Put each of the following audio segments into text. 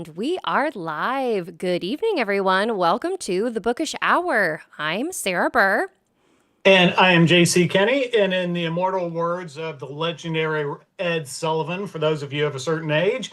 And we are live. Good evening, everyone. Welcome to the Bookish Hour. I'm Sarah Burr. And I am J.C. Kenney, and in the immortal words of the legendary Ed Sullivan, for those of you of a certain age,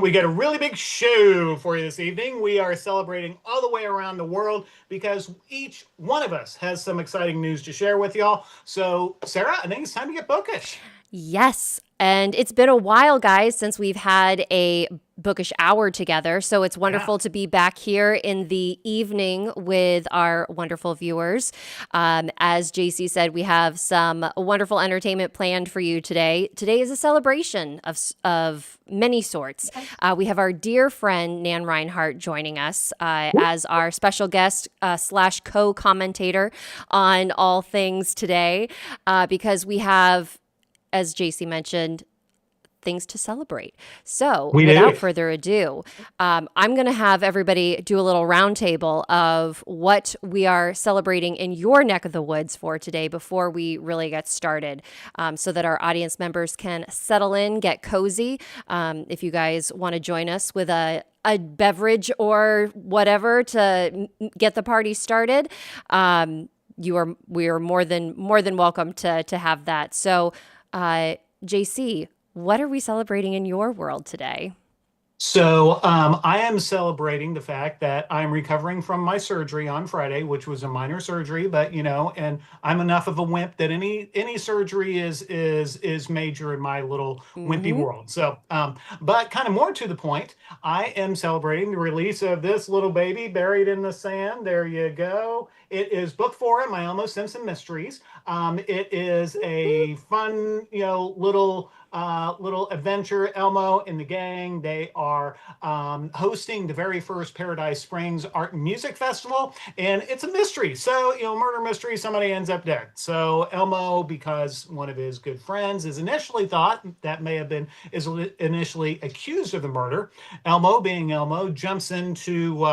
we got a really big show for you this evening. We are celebrating all the way around the world because each one of us has some exciting news to share with y'all. So, Sarah, I think it's time to get bookish. Yes. And it's been a while, guys, since we've had a bookish hour together. So it's Yeah. wonderful to be back here in the evening with our wonderful viewers. As JC said, we have some wonderful entertainment planned for you today. Today is a celebration of many sorts. We have our dear friend Nan Reinhardt joining us as our special guest slash co-commentator on all things today because we have, as JC mentioned, things to celebrate. So, We without do. further ado, I'm going to have everybody do a little roundtable of what we are celebrating in your neck of the woods for today before we really get started, so that our audience members can settle in, get cozy. If you guys want to join us with a beverage or whatever to get the party started, we are more than welcome to have that. So, JC, what are we celebrating in your world today? So I am celebrating the fact that I'm recovering from my surgery on Friday, which was a minor surgery, but and I'm enough of a wimp that any surgery is major in my little wimpy Mm-hmm. world. So, but kind of more to the point, I am celebrating the release of this little baby buried in the sand. There you go. It is book four in my Elmo Simpson Mysteries. It is a fun, little adventure. Elmo and the gang, they are hosting the very first Paradise Springs Art and Music Festival, and it's a mystery. So, murder mystery, somebody ends up dead. So Elmo, because one of his good friends is initially thought that may have been is initially accused of the murder. Elmo, being Elmo, jumps into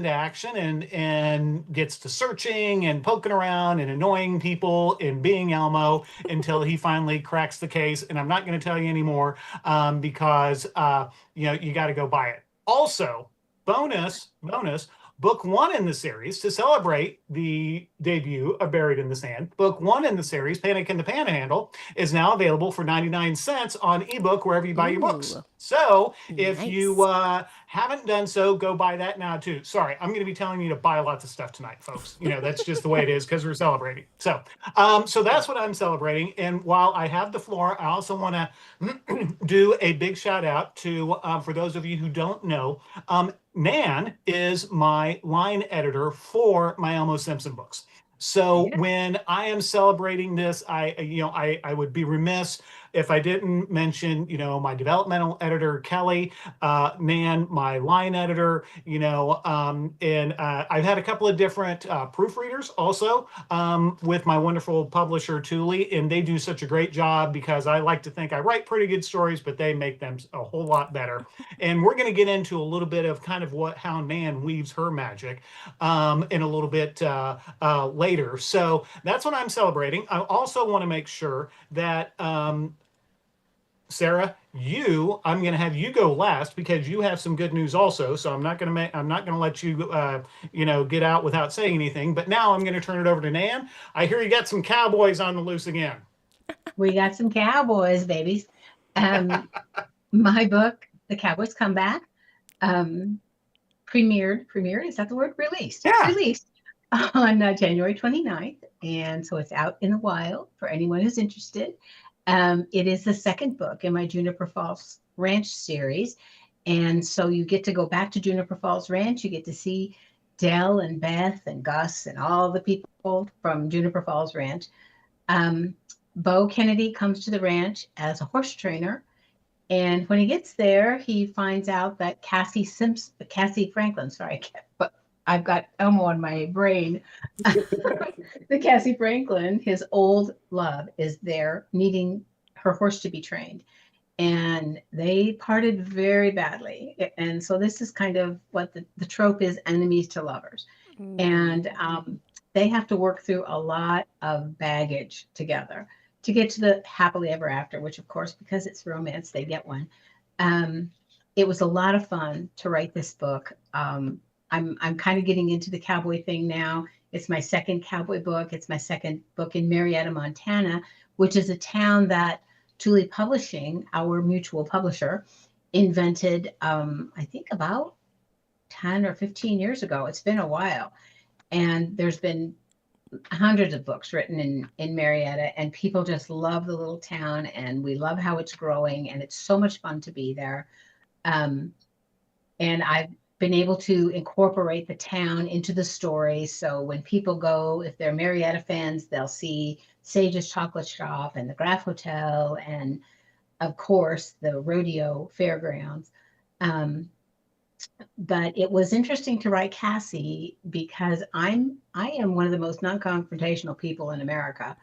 action and gets to searching and poking around and annoying people and being Elmo until he finally cracks the case. And I'm not going to tell you anymore because you got to go buy it. Also, bonus, book one in the series to celebrate the debut of Buried in the Sand. Book one in the series, Panic in the Panhandle, is now available for 99 cents on ebook wherever you buy your books. Ooh, So if you nice. haven't done so, go buy that now too. Sorry, I'm going to be telling you to buy lots of stuff tonight, folks. That's just the way it is because we're celebrating. So that's what I'm celebrating. And while I have the floor, I also want to do a big shout out to, for those of you who don't know, Nan is my line editor for my Elmo Simpson books. So Yeah. when I am celebrating this, I would be remiss if I didn't mention, my developmental editor, Kelly, Nan, my line editor, and I've had a couple of different proofreaders also with my wonderful publisher, Thule, and they do such a great job because I like to think I write pretty good stories, but they make them a whole lot better. And we're going to get into a little bit of kind of how Nan weaves her magic in a little bit later. So that's what I'm celebrating. I also want to make sure that Sarah, I'm going to have you go last because you have some good news also. So I'm not going to let you, get out without saying anything. But now I'm going to turn it over to Nan. I hear you got some cowboys on the loose again. We got some cowboys, babies. Um, my book, The Cowboys Come Back, premiered, is that the word? Yeah. Released on January 29th. And so it's out in the wild for anyone who's interested. It is the second book in my Juniper Falls Ranch series. And so you get to go back to Juniper Falls Ranch. You get to see Dell and Beth and Gus and all the people from Juniper Falls Ranch. Um, Bo Kennedy comes to the ranch as a horse trainer. And when he gets there, he finds out that Cassie Franklin, sorry, but I've got Elmo on my brain. The Cassie Franklin, his old love, is there needing her horse to be trained. And they parted very badly. And so this is kind of what the trope is, enemies to lovers. Mm. And they have to work through a lot of baggage together to get to the happily ever after, which of course, because it's romance, they get one. Um, it was a lot of fun to write this book. I'm kind of getting into the cowboy thing now. It's my second cowboy book. It's my second book in Marietta, Montana, which is a town that Thule Publishing, our mutual publisher, invented, I think about 10 or 15 years ago. It's been a while. And there's been hundreds of books written in Marietta, and people just love the little town, and we love how it's growing, and it's so much fun to be there. And I've been able to incorporate the town into the story. So when people go, if they're Marietta fans, they'll see Sage's Chocolate Shop and the Graf Hotel, and of course the rodeo fairgrounds. But it was interesting to write Cassie because I am one of the most non-confrontational people in America.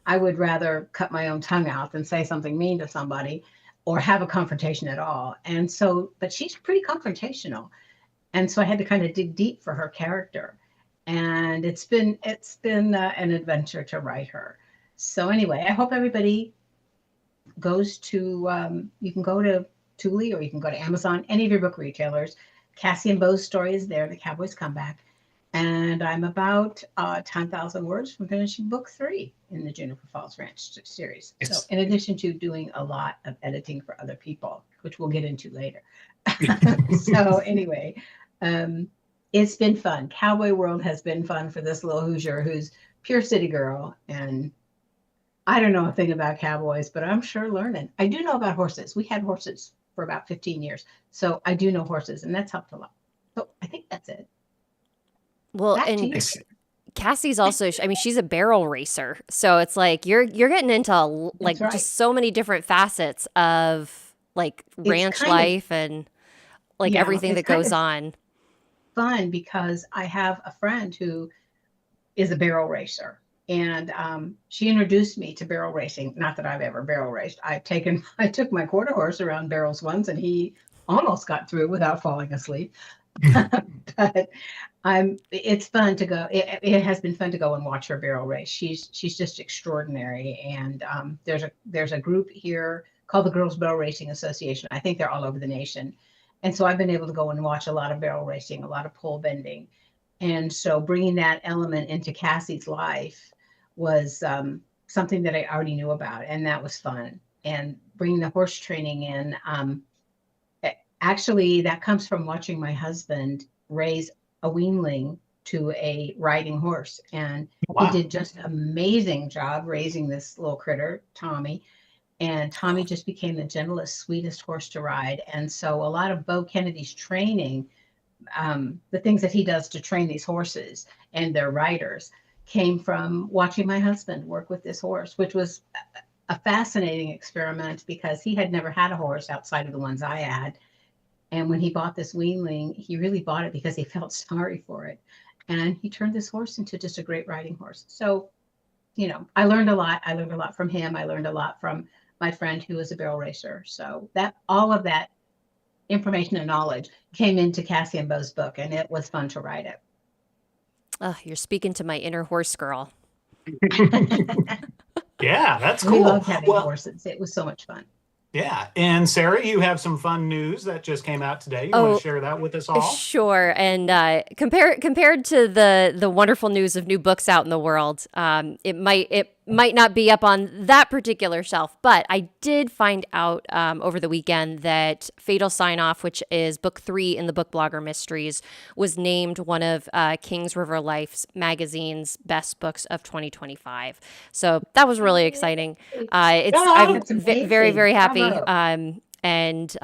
I would rather cut my own tongue out than say something mean to somebody or have a confrontation at all. And so, but she's pretty confrontational. And so I had to kind of dig deep for her character. And it's been an adventure to write her. So anyway, I hope everybody goes to, you can go to Thule or you can go to Amazon, any of your book retailers. Cassie and Bo's story is there, The Cowboy's Comeback. And I'm about 10,000 words from finishing book 3 in the Juniper Falls Ranch series. So in addition to doing a lot of editing for other people, which we'll get into later. So anyway, it's been fun. Cowboy World has been fun for this little Hoosier who's pure city girl. And I don't know a thing about cowboys, but I'm sure learning. I do know about horses. We had horses for about 15 years. So I do know horses, and that's helped a lot. So I think that's it. Well, and Cassie's also, I mean, she's a barrel racer. So it's like you're getting into like just so many different facets of like ranch life and like everything that goes on. Fun because I have a friend who is a barrel racer, and she introduced me to barrel racing. Not that I've ever barrel raced. I took my quarter horse around barrels once, and he almost got through without falling asleep. But it's fun to go. It has been fun to go and watch her barrel race. She's just extraordinary. And there's a group here called the Girls Barrel Racing Association. I think they're all over the nation. And so I've been able to go and watch a lot of barrel racing, a lot of pole bending. And so bringing that element into Cassie's life was something that I already knew about, and that was fun. And bringing the horse training in, actually, that comes from watching my husband raise a weanling to a riding horse. And he did just an amazing job raising this little critter, Tommy. And Tommy just became the gentlest, sweetest horse to ride. And so a lot of Bo Kennedy's training, the things that he does to train these horses and their riders, came from watching my husband work with this horse, which was a fascinating experiment because he had never had a horse outside of the ones I had. And when he bought this weanling, he really bought it because he felt sorry for it. And he turned this horse into just a great riding horse. So, you know, I learned a lot. I learned a lot from him. I learned a lot from my friend who was a barrel racer. So that all of that information and knowledge came into Cassie and Bo's book, and it was fun to write it. Oh, you're speaking to my inner horse girl. Yeah, that's cool. We loved having horses. It was so much fun. Yeah. And Sarah, you have some fun news that just came out today. You want to share that with us all? Sure. And compared to the wonderful news of new books out in the world, it might not be up on that particular shelf, but I did find out over the weekend that Fatal Sign-Off, which is book 3 in the Book Blogger Mysteries, was named one of King's River Life's magazine's best books of 2025. So that was really exciting. I'm very, very happy. And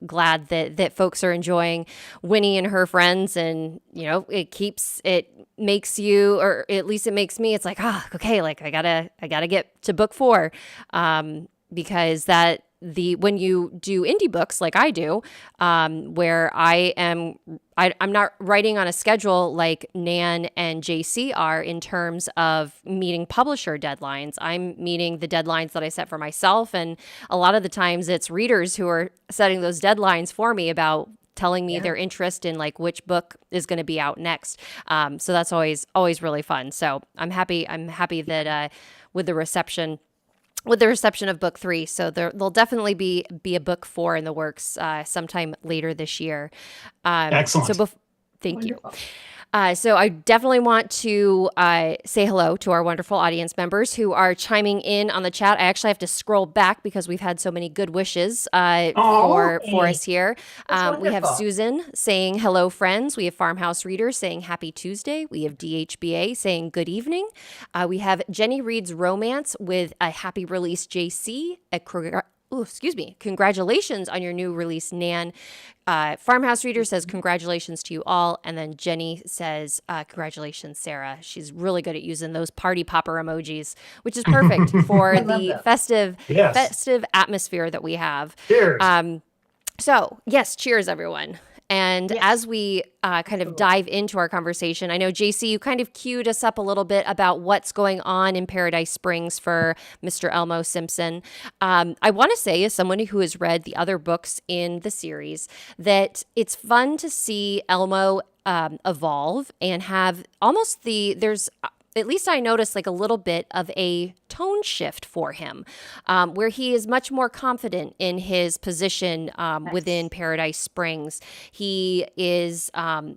glad that folks are enjoying Winnie and her friends, and you know it makes you, or at least it makes me. It's like okay, like I gotta get to book 4, because when you do indie books like I do, where I'm not writing on a schedule like Nan and J.C. are in terms of meeting publisher deadlines. I'm meeting the deadlines that I set for myself. And a lot of the times it's readers who are setting those deadlines for me about telling me their interest in like which book is going to be out next. So that's always really fun. So I'm happy that with the reception with the reception of book 3. So there'll definitely be a book 4 in the works sometime later this year. Excellent. Thank you. Wonderful. So I definitely want to say hello to our wonderful audience members who are chiming in on the chat. I actually have to scroll back because we've had so many good wishes for Hey, us here. that's We have wonderful. Susan saying hello, friends. We have Farmhouse Reader saying happy Tuesday. We have DHBA saying good evening. We have Jenny Reed's Romance with a happy release, JC. Congratulations on your new release, Nan. Farmhouse Reader says congratulations to you all. And then Jenny says, congratulations, Sarah. She's really good at using those party popper emojis, which is perfect for I love the those. festive atmosphere that we have. Cheers. So, yes, cheers, everyone. And Yes. as we kind of dive into our conversation, I know, JC, you kind of queued us up a little bit about what's going on in Paradise Springs for Mr. Elmo Simpson. I want to say, as someone who has read the other books in the series, that it's fun to see Elmo evolve and have almost there's at least I noticed like a little bit of a tone shift for him, where he is much more confident in his position within Paradise Springs. He is, I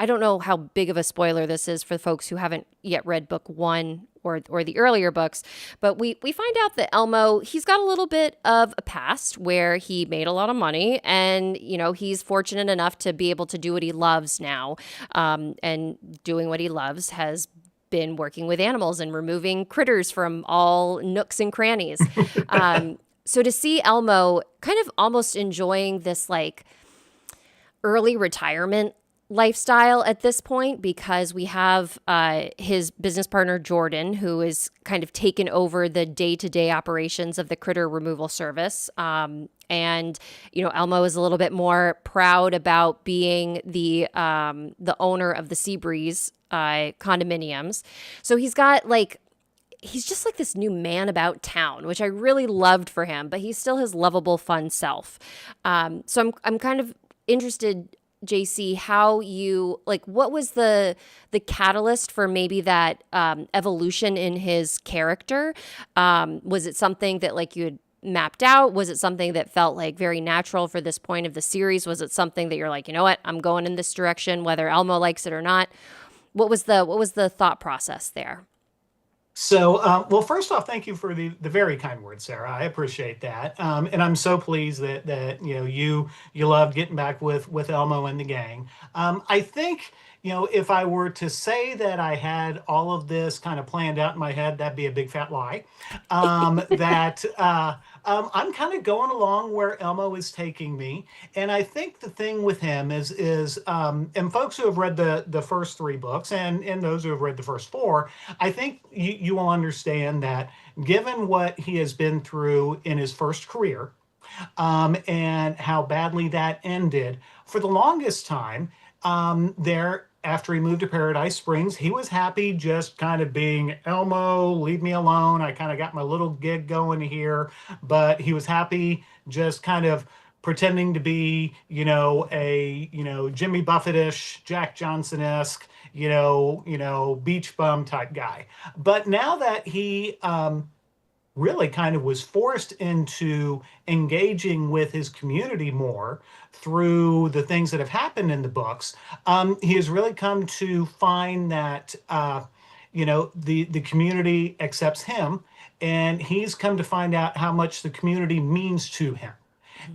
don't know how big of a spoiler this is for folks who haven't yet read book 1 or the earlier books, but we find out that Elmo, he's got a little bit of a past where he made a lot of money, and he's fortunate enough to be able to do what he loves now, and doing what he loves has been working with animals and removing critters from all nooks and crannies. So to see Elmo kind of almost enjoying this like early retirement lifestyle at this point, because we have his business partner Jordan, who is kind of taken over the day-to-day operations of the critter removal service. And Elmo is a little bit more proud about being the owner of the Seabreeze condominiums. So he's just like this new man about town, which I really loved for him, but he's still his lovable, fun self. So I'm kind of interested, JC, how you what was the catalyst for maybe that evolution in his character? Was it something that you had mapped out? Was it something that felt like very natural for this point of the series? Was it something that you're like, you know what, I'm going in this direction, whether Elmo likes it or not? What was the thought process there? So, well, first off, thank you for the very kind words, Sarah. I appreciate that, and I'm so pleased that you loved getting back with Elmo and the gang. I think if I were to say that I had all of this kind of planned out in my head, that'd be a big fat lie. I'm kind of going along where Elmo is taking me, and I think the thing with him is and folks who have read the first 3 books and those who have read the first 4, I think you will understand that given what he has been through in his first career, and how badly that ended, for the longest time, there after he moved to Paradise Springs, he was happy just kind of being Elmo, leave me alone. I kind of got my little gig going here, but he was happy just kind of pretending to be, a, Jimmy Buffett-ish, Jack Johnson-esque, beach bum type guy. But now that he really kind of was forced into engaging with his community more through the things that have happened in the books, he has really come to find that the community accepts him, and he's come to find out how much the community means to him.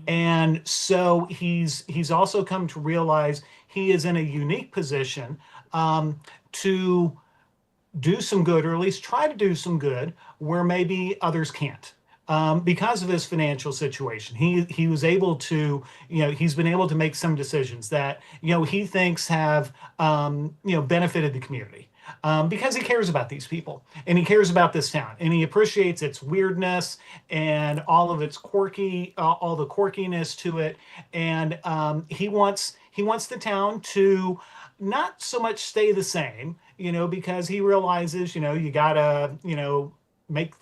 And so he's also come to realize he is in a unique position to do some good, or at least try to do some good, where maybe others can't. Because of his financial situation, he was able to, he's been able to make some decisions that, he thinks have, benefited the community. Because he cares about these people, and he cares about this town, and he appreciates its weirdness and all of its all the quirkiness to it. And he wants the town to not so much stay the same, because he realizes, you gotta, make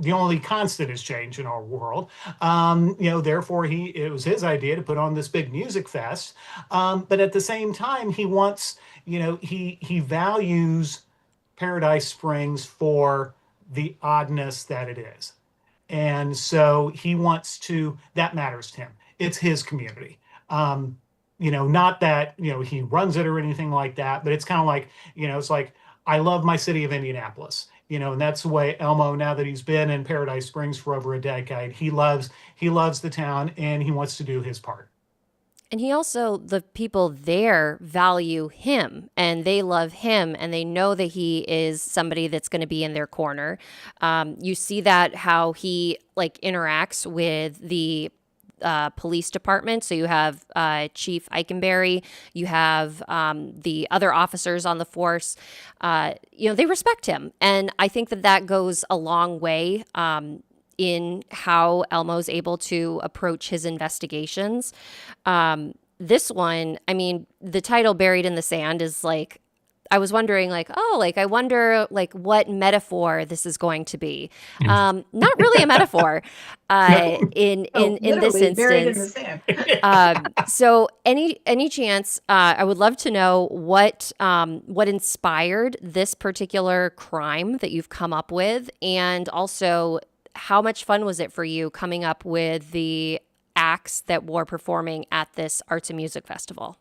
the only constant is change in our world. Therefore it was his idea to put on this big music fest. But at the same time, he wants, he values Paradise Springs for the oddness that it is. And so he wants to, that matters to him. It's his community. Um, not that, he runs it or anything like that, but it's kind of like, it's like, I love my city of Indianapolis, and that's the way Elmo, now that he's been in Paradise Springs for over a decade, he loves the town and he wants to do his part. And he also, the people there value him and they love him and they know that he is somebody that's going to be in their corner. You see that how he like interacts with the police department. So you have Chief Eikenberry, you have the other officers on the force. They respect him. And I think that that goes a long way in how Elmo's able to approach his investigations. This one, I mean, the title Buried in the Sand is like, I was wondering like, oh, like, I wonder like what metaphor this is going to be. Not really a metaphor in this literally buried in the instance. sand. So any chance, I would love to know what inspired this particular crime that you've come up with, and also how much fun was it for you coming up with the acts that were performing at this arts and music festival?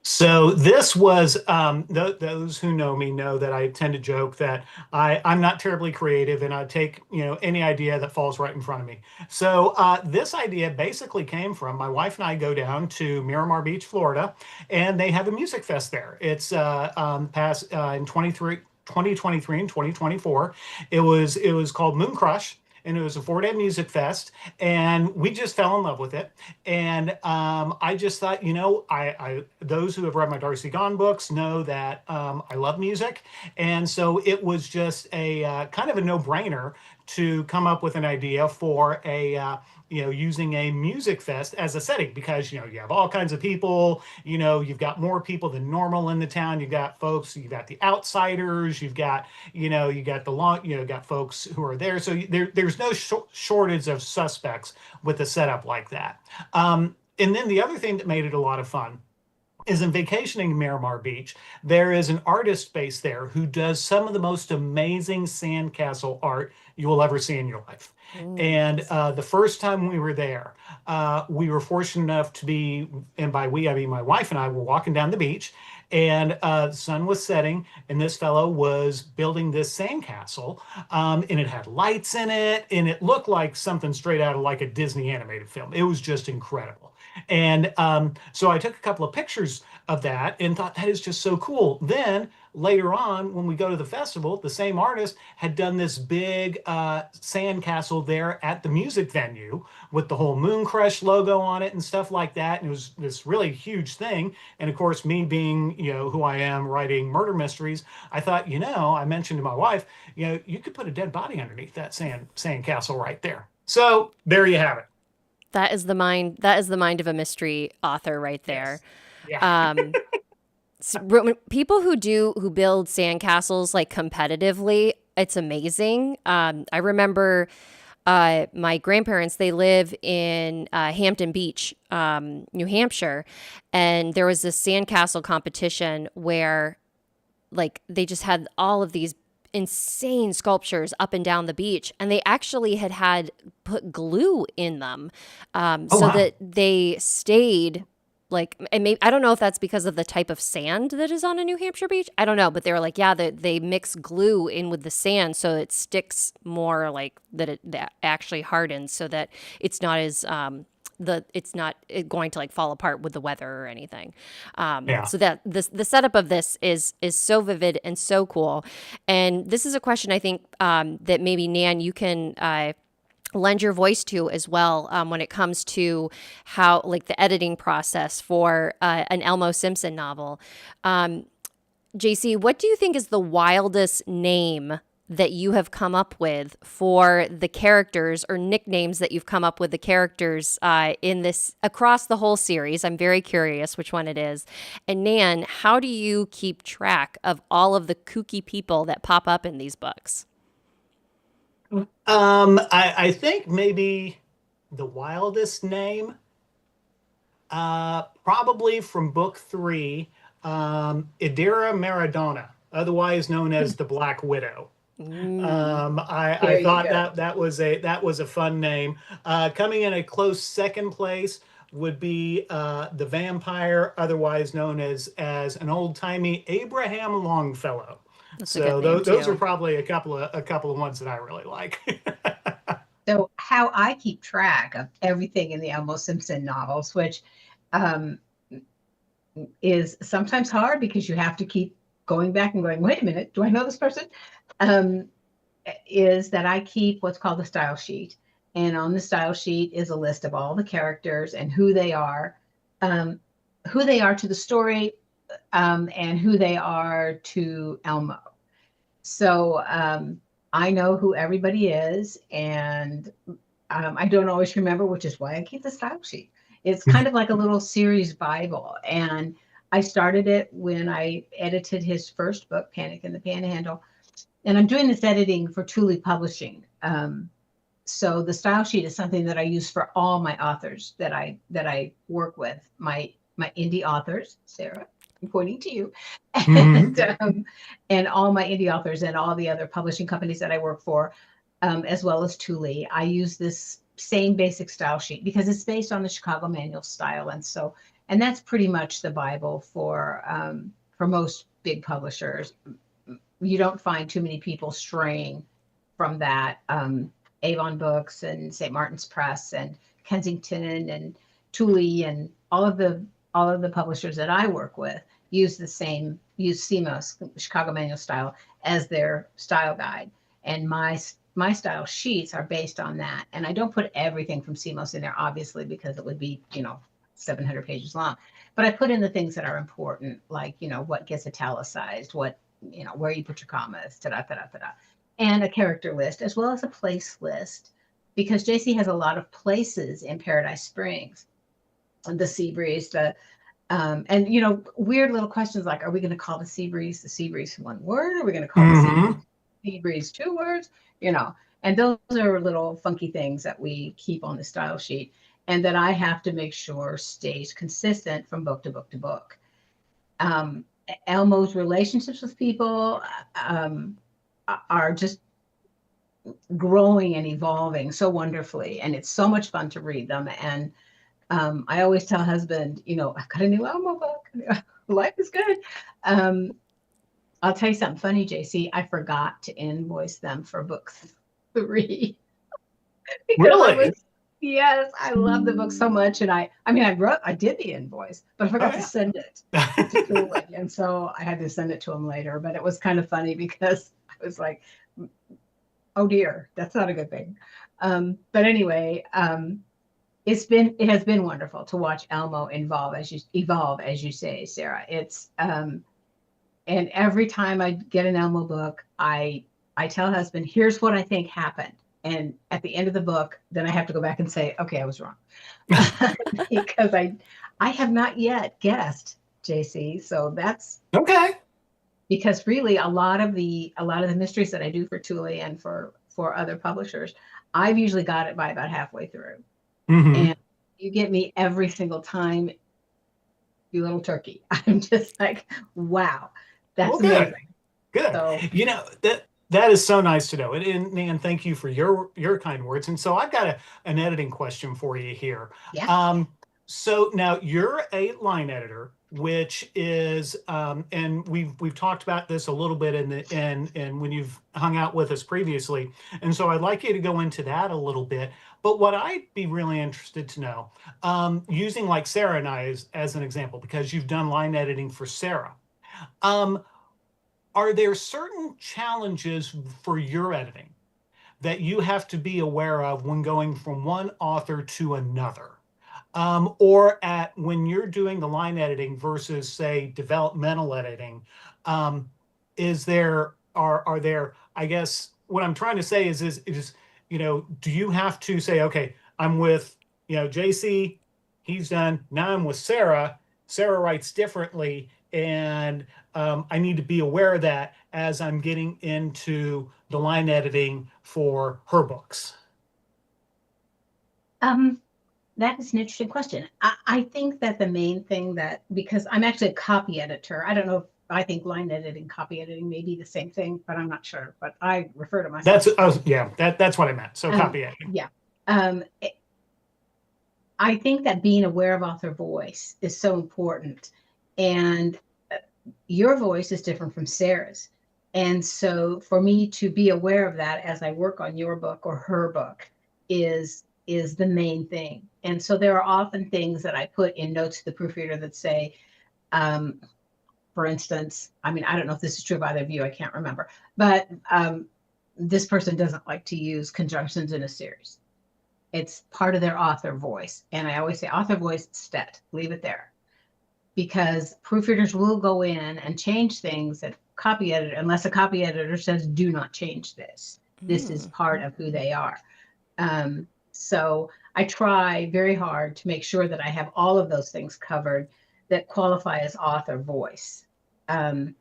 So this was, those who know me know that I tend to joke that I'm not terribly creative and I take, any idea that falls right in front of me. So this idea basically came from my wife and I go down to Miramar Beach, Florida, and they have a music fest there. It's past in 2023 and 2024. It was called Moon Crush, and it was a 4-day music fest, and we just fell in love with it. And I just thought, I those who have read my Darcy Gone books know that I love music, and so it was just a kind of a no-brainer to come up with an idea for using a music fest as a setting, because you have all kinds of people. You've got more people than normal in the town. You've got folks, you've got the outsiders, you've got you got the long, got folks who are there. So there's no shortage of suspects with a setup like that. And then the other thing that made it a lot of fun is, in vacationing in Miramar Beach, there is an artist base there who does some of the most amazing sandcastle art you will ever see in your life. And the first time we were there, we were fortunate enough to be, and by we, I mean my wife and I were walking down the beach, and the sun was setting, and this fellow was building this sandcastle, and it had lights in it, and it looked like something straight out of like a Disney animated film. It was just incredible. And so I took a couple of pictures of that and thought that is just so cool. Then later on, when we go to the festival, the same artist had done this big sandcastle there at the music venue with the whole Moon Crush logo on it and stuff like that. And it was this really huge thing. And of course, me being, who I am, writing murder mysteries, I thought, I mentioned to my wife, you could put a dead body underneath that sandcastle right there. So there you have it. That is the mind. That is the mind of a mystery author right there. Yes. Yeah. People who build sandcastles like competitively, it's amazing. I remember my grandparents. They live in Hampton Beach, New Hampshire, and there was this sandcastle competition where, like, they just had all of these insane sculptures up and down the beach, and they actually had put glue in them, Wow. that they stayed like, and maybe, I don't know if that's because of the type of sand that is on a New Hampshire beach. I don't know, but they were like, yeah, they mix glue in with the sand so it sticks more, like that actually hardens, so that it's not as it's not going to like fall apart with the weather or anything. Yeah. So that the setup of this is so vivid and so cool. And this is a question I think that maybe Nan, you can lend your voice to as well, when it comes to how, like, the editing process for an Elmo Simpson novel. JC, what do you think is the wildest name that you have come up with for the characters, or nicknames that you've come up with the characters in this across the whole series? I'm very curious which one it is. And Nan, how do you keep track of all of the kooky people that pop up in these books? I think maybe the wildest name, probably from book 3, Idira Maradona, otherwise known as the Black Widow. I There you thought go. that was a fun name. Coming in a close second place would be the vampire, otherwise known as an old timey Abraham Longfellow. That's a good So name those are too. probably a couple of ones that I really like. So how I keep track of everything in the Elmo Simpson novels, which um, is sometimes hard because you have to keep going back and going, wait a minute, do I know this person? Um, is that I keep what's called a style sheet. And on the style sheet is a list of all the characters and um, who they are to the story, and who they are to Elmo. So I know who everybody is, and I don't always remember, which is why I keep the style sheet. It's kind of like a little series Bible. And I started it when I edited his first book, Panic in the Panhandle. And I'm doing this editing for Thule Publishing. So the style sheet is something that I use for all my authors that I work with, my indie authors, Sarah, I'm pointing to you, Mhm. and all my indie authors and all the other publishing companies that I work for, as well as Thule. I use this same basic style sheet because it's based on the Chicago Manual style, and that's pretty much the Bible for most big publishers. You don't find too many people straying from that. Avon Books and St. Martin's Press and Kensington and Thule and all of the publishers that I work with use CMOS, Chicago Manual Style, as their style guide. And my style sheets are based on that. And I don't put everything from CMOS in there, obviously, because it would be 700 pages long. But I put in the things that are important, like what gets italicized, where you put your commas, ta da ta da ta da, and a character list as well as a place list, because JC has a lot of places in Paradise Springs, the sea breeze, and weird little questions like, are we going to call the sea breeze one word? Are we going to call the Mhm. sea breeze two words? And those are little funky things that we keep on the style sheet and that I have to make sure stays consistent from book to book to book. um, Elmo's relationships with people are just growing and evolving so wonderfully, and it's so much fun to read them. And I always tell husband, I've got a new Elmo book. Life is good. Um, I'll tell you something funny, JC. I forgot to invoice them for book 3 because Really? yes, I love the book so much. And I mean, I did the invoice, but I Oh forgot to yeah. send it to Julie. And so I had to send it to him later, but it was kind of funny because I was like, oh dear, that's not a good thing. But anyway, it has been wonderful to watch Elmo evolve, as you say, Sarah. And every time I get an Elmo book, I tell husband, here's what I think happened. And at the end of the book, then I have to go back and say, okay, I was wrong. Because I have not yet guessed, JC. So that's Okay. because really a lot of the mysteries that I do for Thule and for other publishers, I've usually got it by about halfway through. Hmm. And you get me every single time, you little turkey. I'm just like, wow, Well, that's good. amazing. Good. So That is so nice to know. And Nan, thank you for your kind words. And so I've got an editing question for you here. yeah. So now you're a line editor, which is and we've talked about this a little bit in when you've hung out with us previously. And so I'd like you to go into that a little bit. But what I'd be really interested to know, using like Sarah and I as an example, because you've done line editing for Sarah. Um, are there certain challenges for your editing that you have to be aware of when going from one author to another? Or at when you're doing the line editing versus, say, developmental editing, um, are there, I guess what I'm trying to say is, do you have to say, okay, I'm with, JC, he's done, now I'm with Sarah. Sarah writes differently, and I need to be aware of that as I'm getting into the line editing for her books. Um, that is an interesting question. I think that the main thing that, because I'm actually a copy editor, I don't know I think line editing, copy editing may be the same thing, but I'm not sure. But I refer to myself. That's what I meant. So copy editing. Yeah. I think that being aware of author voice is so important. And your voice is different from Sarah's. And so for me to be aware of that as I work on your book or her book is the main thing. And so there are often things that I put in notes to the proofreader that say, for instance, I mean, I don't know if this is true of either of you, I can't remember, but this person doesn't like to use conjunctions in a series. It's part of their author voice. And I always say author voice, stet, leave it there. Because proofreaders will go in and change things that copy editor, unless a copy editor says, do not change this. This is part of who they are. So I try very hard to make sure that I have all of those things covered that qualify as author voice. Other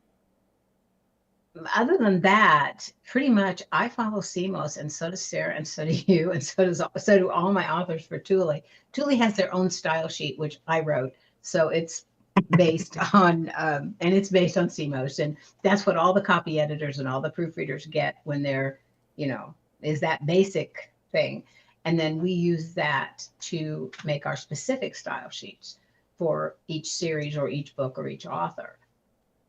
than that, pretty much I follow CMOS, and so does Sarah, and so do you, and so do all my authors for Thule. Thule has their own style sheet, which I wrote. So it's based on, and it's based on CMOS, and that's what all the copy editors and all the proofreaders get when they're, is that basic thing. And then we use that to make our specific style sheets for each series or each book or each author.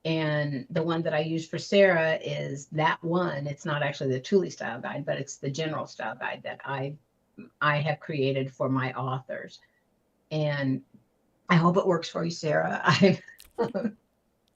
And the one that I use for Sarah is that one. It's not actually the Thule style guide, but it's the general style guide that I have created for my authors. And I hope it works for you, Sarah.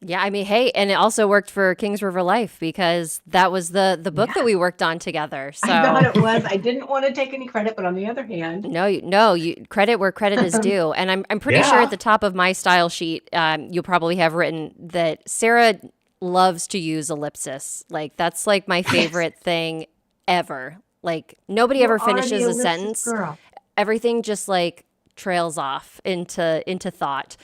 Yeah, I mean, hey, and it also worked for Kings River Life because that was the book that we worked on together. So I thought it was. I didn't want to take any credit, but on the other hand, you credit where credit is due. And I'm pretty sure at the top of my style sheet, you'll probably have written that Sarah loves to use ellipsis. Like that's like my favorite thing ever. Like nobody ever finishes a sentence. Girl. Everything just like trails off into thought.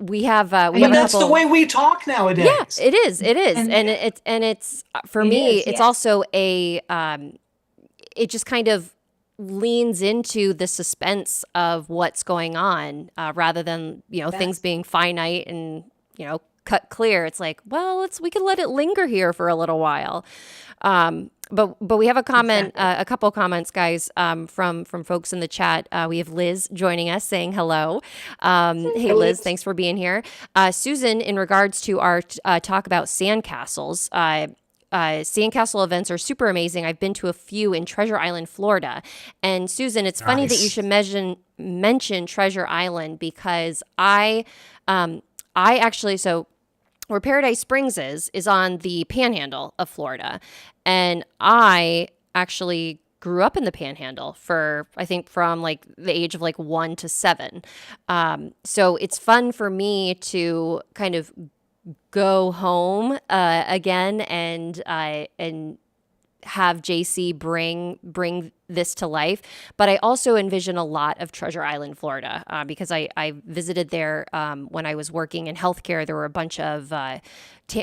We have that's the way we talk nowadays. Yeah, it is, and it's for me. It's also a it just kind of leans into the suspense of what's going on rather than things being finite and cut clear. It's like, well, we can let it linger here for a little while. But we have a comment, a couple of comments, guys, from folks in the chat. We have Liz joining us saying hello. Hey, Liz, thanks for being here. Susan, in regards to our talk about sandcastles, sandcastle events are super amazing. I've been to a few in Treasure Island, Florida. And Susan, it's funny that you should mention Treasure Island because I actually, so where Paradise Springs is on the Panhandle of Florida. And I actually grew up in the Panhandle for, I think, from like the age of like 1 to 7. So it's fun for me to kind of go home again and have JC bring this to life. But I also envision a lot of Treasure Island, Florida, because I visited there when I was working in healthcare. There were a bunch of,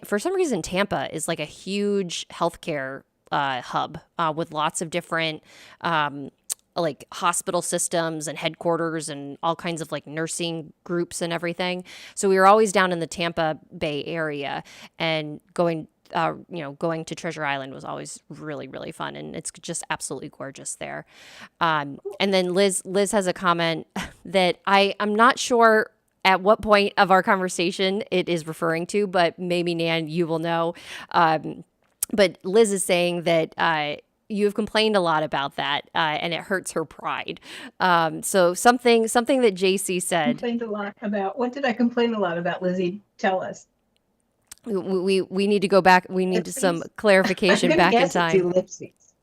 for some reason, Tampa is like a huge healthcare hub with lots of different like hospital systems and headquarters and all kinds of like nursing groups and everything. So we were always down in the Tampa Bay area, and going to Treasure Island was always really, really fun. And it's just absolutely gorgeous there. And then Liz has a comment that I'm not sure at what point of our conversation it is referring to, but maybe Nan, you will know. But Liz is saying that you have complained a lot about that, and it hurts her pride. So something that JC said. Complained a lot about. What did I complain a lot about, Lizzie? Tell us. We need to go back. We need some clarification back in time. Ellipses.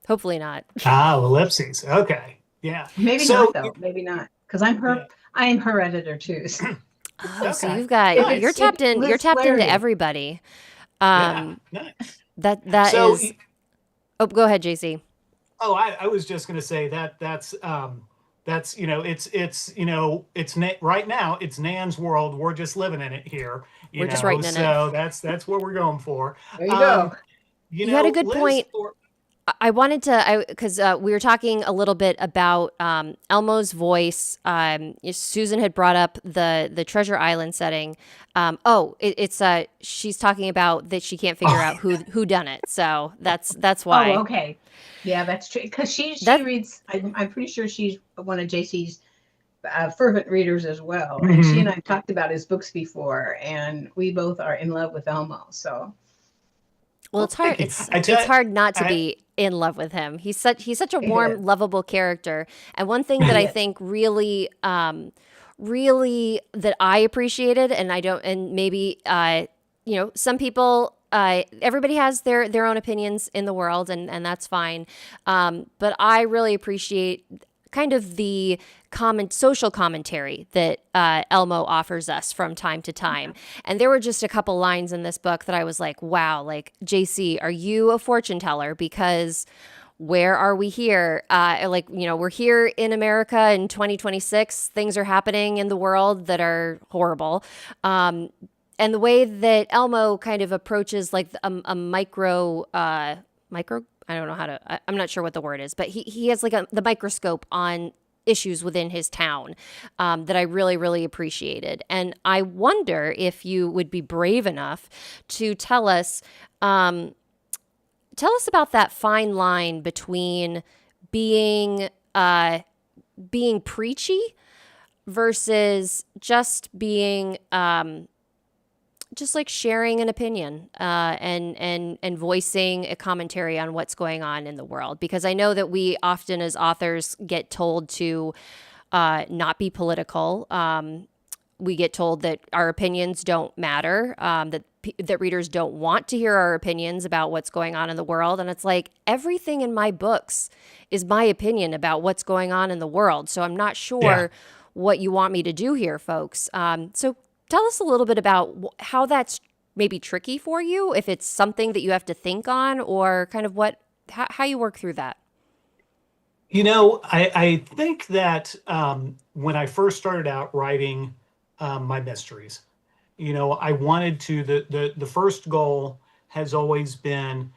Hopefully not. Ellipses. Okay. Yeah. Maybe not though. Maybe not. Because I'm her. Yeah. I am her editor too. So. Okay. So you've got you're tapped in. You're tapped into everybody. Nice. That so, is. Oh, go ahead, JC. Oh, I was just going to say that's it's right now it's Nan's world. We're just living in it here. We're just writing in it. So that's what we're going for. There you go. You had a good point. I wanted to, because we were talking a little bit about Elmo's voice. Susan had brought up the Treasure Island setting. It's she's talking about that she can't figure out who done it. So that's Oh, why. okay. Yeah, that's true. Because she That reads. I'm pretty sure she's one of JC's fervent readers as well. And she and Hmm. I talked about his books before, and we both are in love with Elmo. So Well, Well, it's hard. thank you. It's hard not to I be in love with him. He's such a it is. warm, lovable character. And one thing that He I is. think really that I appreciated, and I don't, and maybe some people. Everybody has their own opinions in the world, and that's fine. But I really appreciate kind of the social commentary that Elmo offers us from time to time. And there were just a couple lines in this book that I was like, wow, like, JC, are you a fortune teller? Because where are we here? We're here in America in 2026. Things are happening in the world that are horrible. And the way that Elmo kind of approaches like a micro, I don't know how to, I'm not sure what the word is, but he has like the microscope on issues within his town that I really, really appreciated. And I wonder if you would be brave enough to um, tell us about that fine line between being being preachy versus just being just like sharing an opinion and voicing a commentary on what's going on in the world. Because I know that we often, as authors, get told to not be political. We get told that our opinions don't matter, that readers don't want to hear our opinions about what's going on in the world. And it's like everything in my books is my opinion about what's going on in the world. So I'm not Yeah. sure what you want me to do here, folks. So tell us a little bit about how that's maybe tricky for you, if it's something that you have to think on, or kind of how you work through that. I think that when I first started out writing my mysteries, I wanted to, the first goal has always been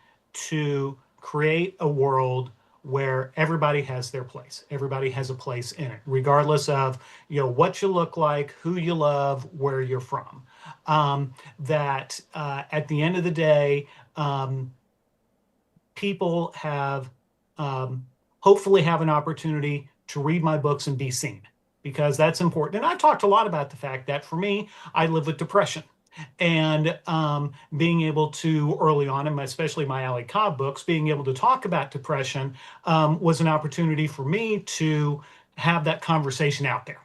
to create a world where everybody has their place. Everybody has a place in it, regardless of, what you look like, who you love, where you're from. That at the end of the day, people have hopefully have an opportunity to read my books and be seen, because that's important. And I talked a lot about the fact that for me, I live with depression. And being able to early on in especially my Ali Cobb books, being able to talk about depression was an opportunity for me to have that conversation out there.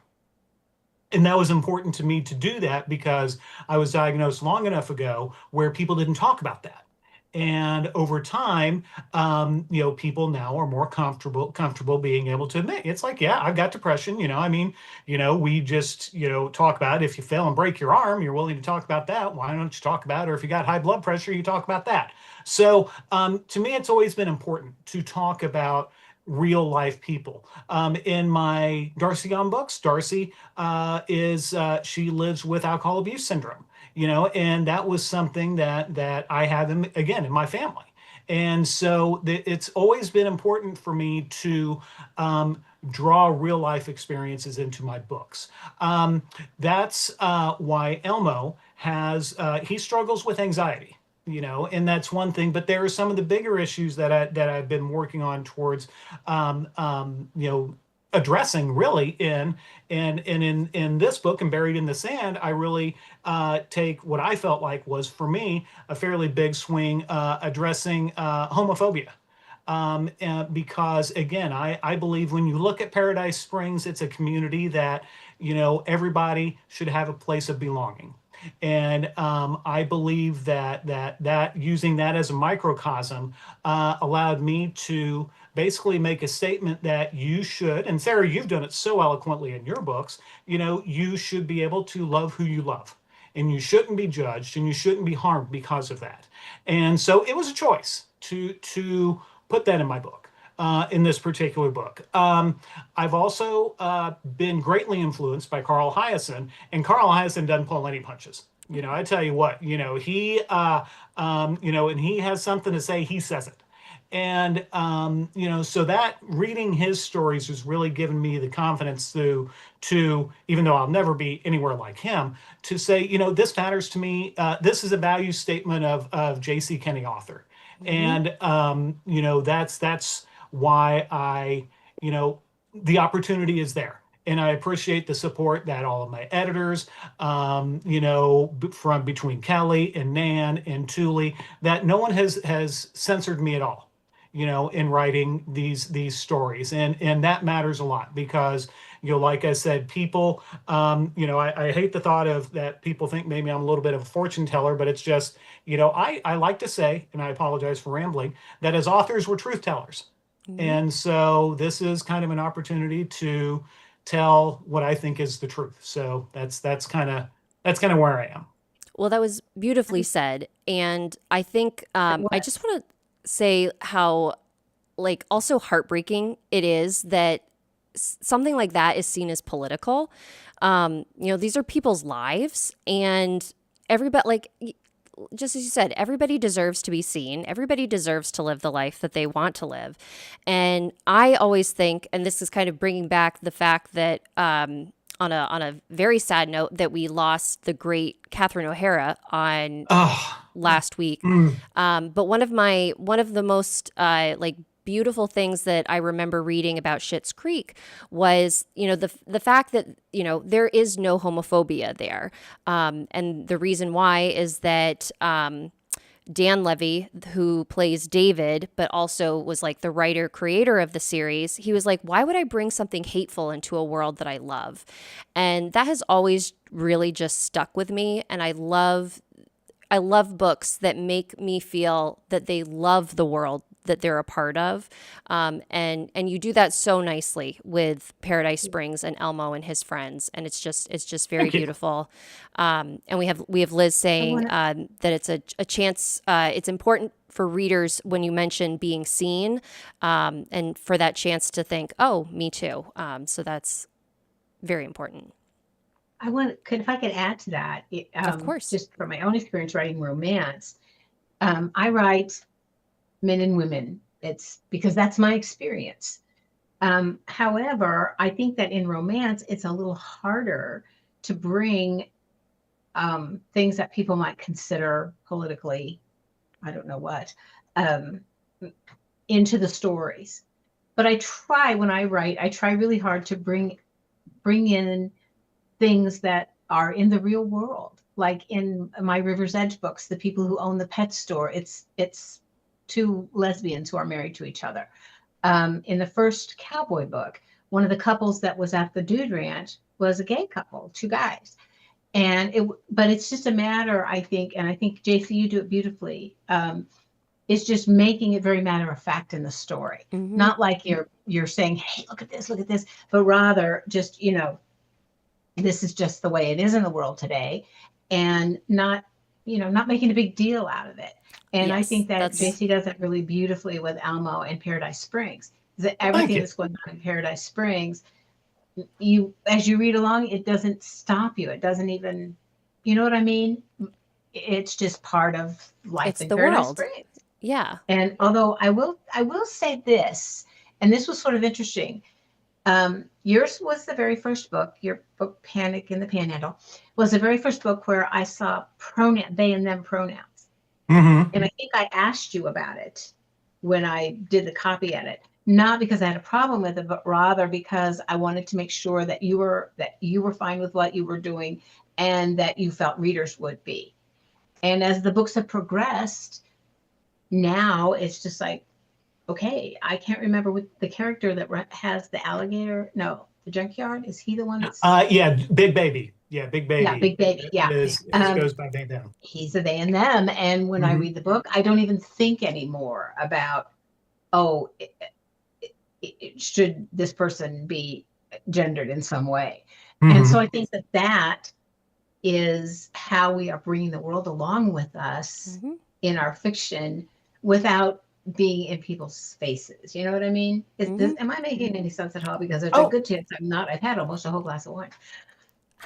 And that was important to me to do that because I was diagnosed long enough ago where people didn't talk about that. And over time, people now are more comfortable being able to admit it's like, yeah, I've got depression. We just, talk about it. If you fell and break your arm, you're willing to talk about that. Why don't you talk about it? Or if you got high blood pressure, you talk about that. So to me, it's always been important to talk about real life people. In my Darcy Young books, Darcy is she lives with alcohol abuse syndrome, and that was something that I have again in my family. And so it's always been important for me to draw real life experiences into my books. That's why Elmo he struggles with anxiety, and that's one thing. But there are some of the bigger issues that I've been working on towards, addressing really in this book and Buried in the Sand. I really take what I felt like was for me a fairly big swing addressing homophobia. Because again, I believe when you look at Paradise Springs, it's a community that, everybody should have a place of belonging. And I believe that using that as a microcosm allowed me to basically make a statement that you should, and Sarah, you've done it so eloquently in your books, you should be able to love who you love. And you shouldn't be judged and you shouldn't be harmed because of that. And so it was a choice to put that in my book, in this particular book. I've also been greatly influenced by Carl Hyacin, and Carl Hyacin doesn't pull any punches. I tell you what, he, and he has something to say, he says it. And so that reading his stories has really given me the confidence to even though I'll never be anywhere like him, to say, this matters to me. This is a value statement of J.C. Kenney, author, Mhm. and that's why the opportunity is there. And I appreciate the support that all of my editors, from between Kelly and Nan and Thule, that no one has censored me at all, in writing these stories, and that matters a lot because, like I said, people, I hate the thought of that people think maybe I'm a little bit of a fortune teller, but it's just, I like to say, and I apologize for rambling, that as authors we're truth tellers. Mhm. And so this is kind of an opportunity to tell what I think is the truth. So that's kind of where I am. Well, that was beautifully said. And I think I just want to say how, like, also heartbreaking it is that something like that is seen as political. These are people's lives, and everybody, like, just as you said, everybody deserves to be seen. Everybody deserves to live the life that they want to live. And I always think, and this is kind of bringing back the fact that, on a very sad note, that we lost the great Catherine O'Hara on Oh, last week. mm, But one of the most like beautiful things that I remember reading about Schitt's Creek was, the fact that, there is no homophobia there, and the reason why is that. Dan Levy, who plays David, but also was like the writer creator of the series, he was like, why would I bring something hateful into a world that I love? And that has always really just stuck with me. And I love books that make me feel that they love the world that they're a part of, and you do that so nicely with Paradise Springs and Elmo and his friends, and it's just very thank you. beautiful. And we have Liz I saying want to. that it's a chance. It's important for readers when you mention being seen, and for that chance to think, oh, me too. So that's very important. If I could add to that, Of course. just from my own experience writing romance, I write men and women. It's because that's my experience. However, I think that in romance, it's a little harder to bring things that people might consider politically, I don't know what, um, into the stories. But when I write, I try really hard to bring in things that are in the real world. Like in my River's Edge books, the people who own the pet store, it's two lesbians who are married to each other. In the first cowboy book, one of the couples that was at the Dude Ranch was a gay couple, two guys. But it's just a matter, I think, and I think JC, you do it beautifully. It's just making it very matter of fact in the story, Hmm. not like you're saying, "Hey, look at this," but rather just this is just the way it is in the world today, and not making a big deal out of it. And I Yes, think that that's JC does it really beautifully with Elmo and Paradise Springs. That Well, thank everything you. that's going on in Paradise Springs, you as you read along, it doesn't stop you. It doesn't even, you know what I mean? It's just part of life it's in the Paradise world. Springs. Yeah. And although I will say this, and this was sort of interesting. Yours was the very first book. Your book, Panic in the Panhandle, was the very first book where I saw they and them pronouns. Hmm. And I think I asked you about it when I did the copy edit, not because I had a problem with it, but rather because I wanted to make sure that you were fine with what you were doing and that you felt readers would be. And as the books have progressed, now it's just like, okay, I can't remember what the character that has the alligator. No, the junkyard. Is he the one that's? Yeah, Big Baby. Yeah, Big Yeah, Baby Big Baby. Yeah. is goes by they them. He's a they and them. And when I Hmm. read the book, I don't even think anymore about, oh, should this person be gendered in some way? And so Hmm. I think that is how we are bringing the world along with us Hmm. in our fiction without being in people's faces. You know what I mean? Hmm. Am I making any sense at all? Because there's a Oh, good chance I'm not. I've had almost a whole glass of wine.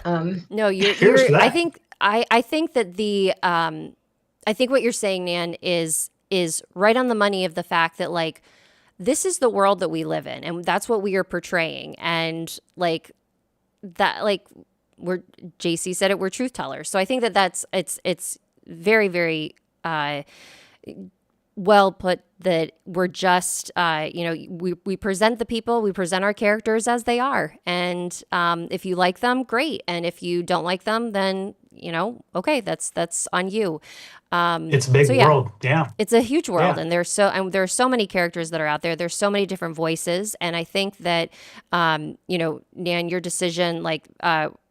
Um, No, you're here's you're to I that. think I think that the I think what you're saying, Nan, is is right on the money of the fact that like this is the world that we live in, and that's what we are portraying, and like that, like we're JC said it, we're truth tellers. So I think that it's very very well put that we're just we present the people, we present our characters as they are, and if you like them, great, and if you don't like them, then okay, that's on you. It's a big So yeah, world. Yeah. it's a huge world, Yeah. and there are so many characters that are out there. There's so many different voices, and I think that Nan, your decision, like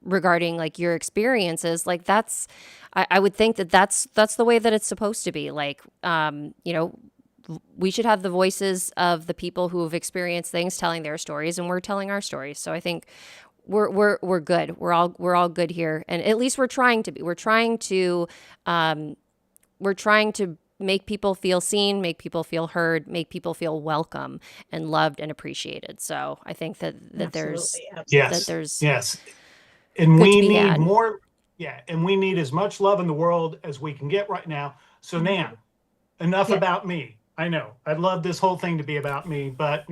regarding like your experiences, like I would think that that's the way that it's supposed to be. Like we should have the voices of the people who have experienced things telling their stories, and we're telling our stories. So I think we're good. We're all good here, and at least we're trying to be. We're trying to make people feel seen, make people feel heard, make people feel welcome and loved and appreciated. So I think that there's Absolutely. Yes. Yes. And good to we be need had. more. Yeah. And we need as much love in the world as we can get right now. So, Nan, enough Yes. about me. I know I'd love this whole thing to be about me, but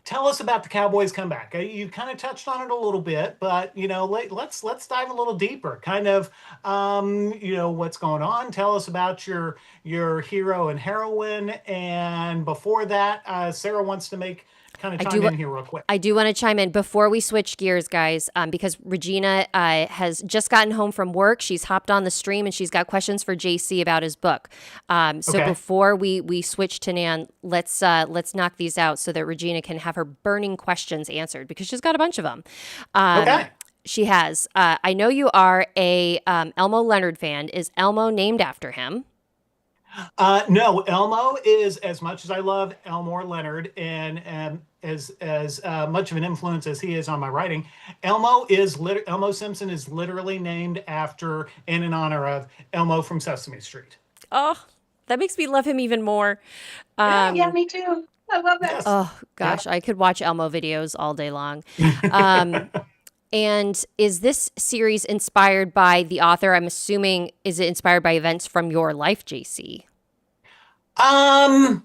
tell us about the Cowboys comeback. You kind of touched on it a little bit, but let's dive a little deeper. Kind of, what's going on. Tell us about your hero and heroine. And before that, Sarah wants to chime in here real quick. I do want to chime in before we switch gears, guys, because Regina has just gotten home from work. She's hopped on the stream and she's got questions for JC about his book. So Okay. before we switch to Nan, let's knock these out so that Regina can have her burning questions answered, because she's got a bunch of them. Okay. She has. I know you are a Elmo Leonard fan. Is Elmo named after him? No, Elmo is, as much as I love Elmore Leonard and as much of an influence as he is on my writing, Elmo Simpson is literally named after and in honor of Elmo from Sesame Street. Oh, that makes me love him even more. Yeah, me too. I love that. Yes. Oh gosh, I could watch Elmo videos all day long. And is this series inspired by the author? I'm assuming, is it inspired by events from your life, JC? Well,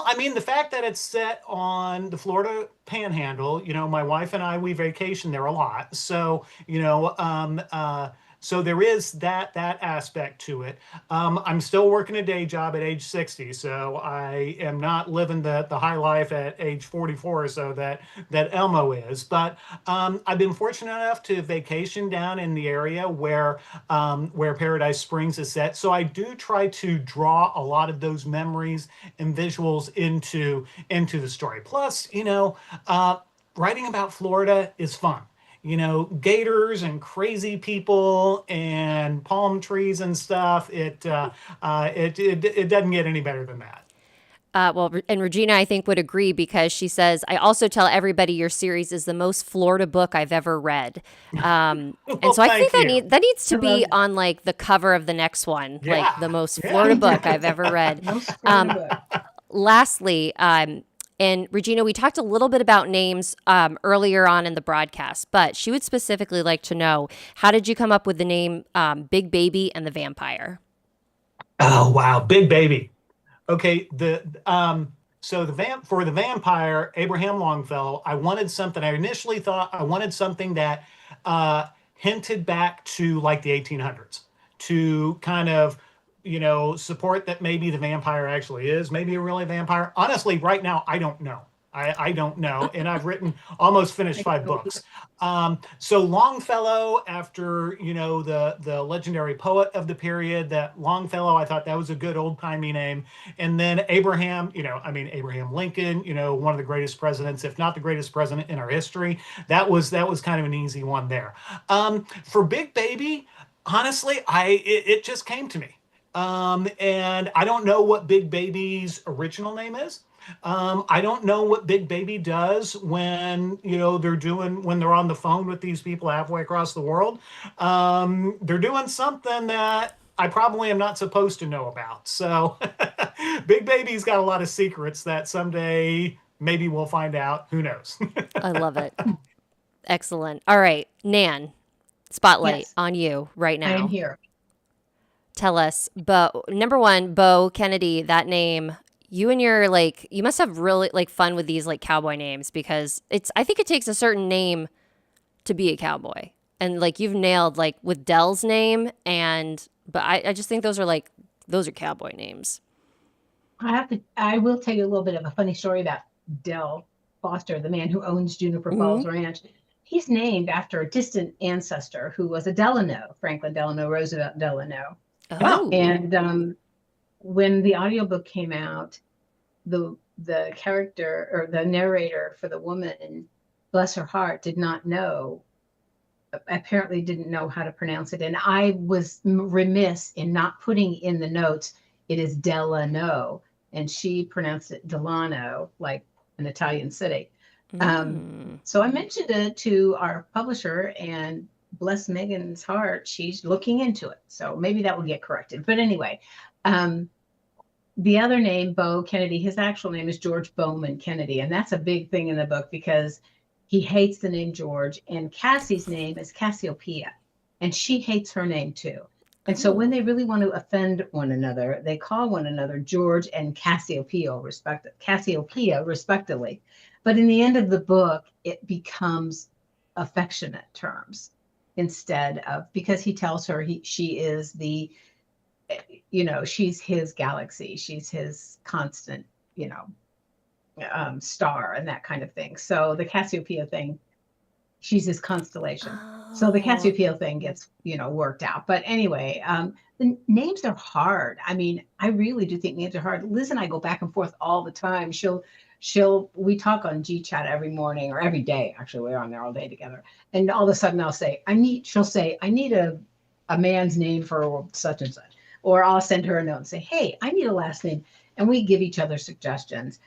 I mean, the fact that it's set on the Florida Panhandle, my wife and I, we vacation there a lot. So, so there is that aspect to it. I'm still working a day job at age 60, so I am not living the high life at age 44 or so that Elmo is. But I've been fortunate enough to vacation down in the area where Paradise Springs is set. So I do try to draw a lot of those memories and visuals into the story. Plus, writing about Florida is fun. Gators and crazy people and palm trees and stuff. It doesn't get any better than that. Well, and Regina, I think, would agree, because she says, I also tell everybody your series is the most Florida book I've ever read. And so I think that needs to be on like the cover of the next one, like the most Florida book I've ever read. Most Florida book. Lastly, and Regina, we talked a little bit about names earlier on in the broadcast, but she would specifically like to know, how did you come up with the name Big Baby and the Vampire? Oh wow, Big Baby. Okay, for the vampire, Abraham Longfellow, I initially thought I wanted something that hinted back to like the 1800s, to kind of support that maybe the vampire actually is maybe a really vampire. Honestly, right now, I don't know. I don't know. And I've almost finished 5 books. So Longfellow, after, the legendary poet of the period, that Longfellow, I thought that was a good old timey name. And then Abraham, Abraham Lincoln, one of the greatest presidents, if not the greatest president in our history. That was kind of an easy one there. For Big Baby, honestly, it just came to me. And I don't know what Big Baby's original name is. I don't know what Big Baby does when when they're on the phone with these people halfway across the world. They're doing something that I probably am not supposed to know about. So Big Baby's got a lot of secrets that someday maybe we'll find out. Who knows? I love it. Excellent. All right, Nan, spotlight Yes. on you right now. I am here. tell us, number one, Bo Kennedy, that name, you and your like, you must have really like fun with these like cowboy names because I think it takes a certain name to be a cowboy. And like you've nailed like with Dell's name but I just think those are cowboy names. I will tell you a little bit of a funny story about Dell Foster, the man who owns Juniper Mm-hmm. Falls Ranch. He's named after a distant ancestor who was a Delano, Franklin Delano Roosevelt Delano. Oh. And when the audiobook came out, the character or the narrator for the woman, bless her heart, apparently didn't know how to pronounce it. And I was remiss in not putting in the notes, it is Delano. And she pronounced it Delano, like an Italian city. So I mentioned it to our publisher, and bless Megan's heart, she's looking into it. So maybe that will get corrected. But anyway, the other name, Bo Kennedy, his actual name is George Bowman Kennedy. And that's a big thing in the book because he hates the name George. And Cassie's name is Cassiopeia. And she hates her name too. And so when they really want to offend one another, they call one another George and Cassiopeia, respectively. But in the end of the book, it becomes affectionate terms instead of, because he tells her she is she's his galaxy. She's his constant, star and that kind of thing. So the Cassiopeia thing, she's his constellation. So the Cassiopeia thing gets, worked out. But anyway, the names are hard. I mean, I really do think names are hard. Liz and I go back and forth all the time. We talk on GChat every morning or every day. Actually, we're on there all day together. And all of a sudden she'll say, I need a man's name for such and such. Or I'll send her a note and say, hey, I need a last name. And we give each other suggestions.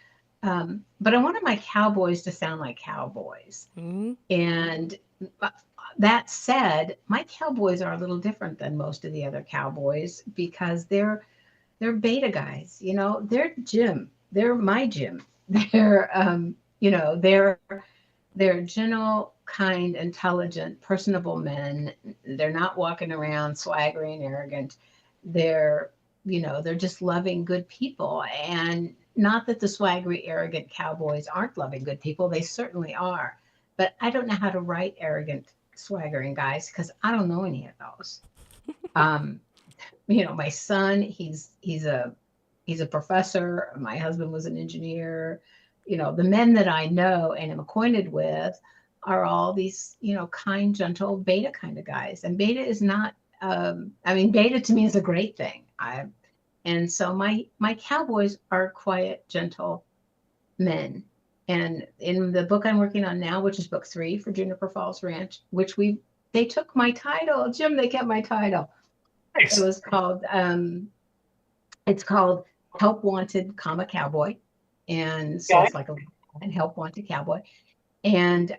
But I wanted my cowboys to sound like cowboys. Mm-hmm. And that said, my cowboys are a little different than most of the other cowboys because they're beta guys. They're Jim. They're my Jim. They're they're gentle, kind, intelligent, personable men. They're not walking around swaggering, arrogant. They're just loving, good people. And not that the swaggery, arrogant cowboys aren't loving, good people. They certainly are. But I don't know how to write arrogant, swaggering guys because I don't know any of those. My son, he's a professor. My husband was an engineer. The men that I know and am acquainted with are all these, kind, gentle, beta kind of guys. And beta is not, beta to me is a great thing. And so my cowboys are quiet, gentle men. And in the book I'm working on now, which is book 3 for Juniper Falls Ranch, they took my title. Jim, they kept my title. Nice. It was called, it's called Help Wanted, Cowboy. And so it's like a Help Wanted Cowboy. And